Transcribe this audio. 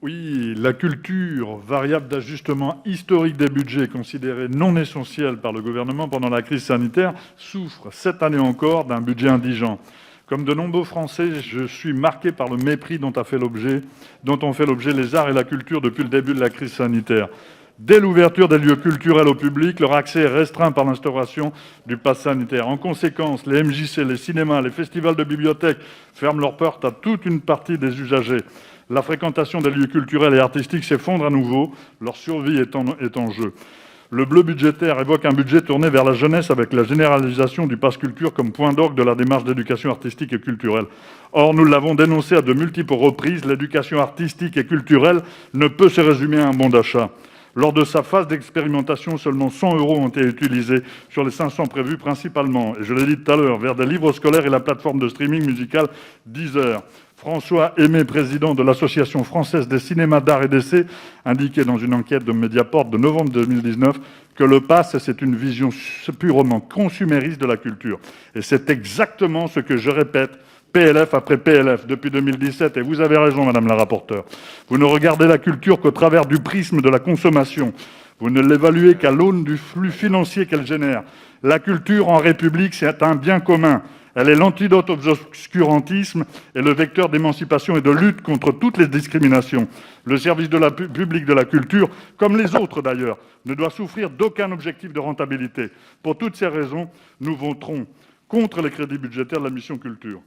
Oui, la culture, variable d'ajustement historique des budgets, considérée non essentielle par le gouvernement pendant la crise sanitaire, souffre cette année encore d'un budget indigent. Comme de nombreux Français, je suis marqué par le mépris dont ont fait l'objet les arts et la culture depuis le début de la crise sanitaire. Dès l'ouverture des lieux culturels au public, leur accès est restreint par l'instauration du pass sanitaire. En conséquence, les MJC, les cinémas, les festivals de bibliothèques ferment leurs portes à toute une partie des usagers. La fréquentation des lieux culturels et artistiques s'effondre à nouveau, leur survie est en jeu. Le bleu budgétaire évoque un budget tourné vers la jeunesse avec la généralisation du pass culture comme point d'orgue de la démarche d'éducation artistique et culturelle. Or, nous l'avons dénoncé à de multiples reprises, l'éducation artistique et culturelle ne peut se résumer à un bon d'achat. Lors de sa phase d'expérimentation, seulement 100 € ont été utilisés sur les 500 prévus, principalement, et je l'ai dit tout à l'heure, vers des livres scolaires et la plateforme de streaming musical Deezer. François Aimé, président de l'Association française des cinémas d'art et d'essai, indiquait dans une enquête de Mediaport de novembre 2019 que le pass, c'est une vision purement consumériste de la culture. Et c'est exactement ce que je répète PLF après PLF depuis 2017, et vous avez raison, madame la rapporteure. Vous ne regardez la culture qu'au travers du prisme de la consommation. Vous ne l'évaluez qu'à l'aune du flux financier qu'elle génère. La culture en République, c'est un bien commun. Elle est l'antidote aux obscurantismes et le vecteur d'émancipation et de lutte contre toutes les discriminations. Le service public de la culture, comme les autres d'ailleurs, ne doit souffrir d'aucun objectif de rentabilité. Pour toutes ces raisons, nous voterons contre les crédits budgétaires de la mission culture.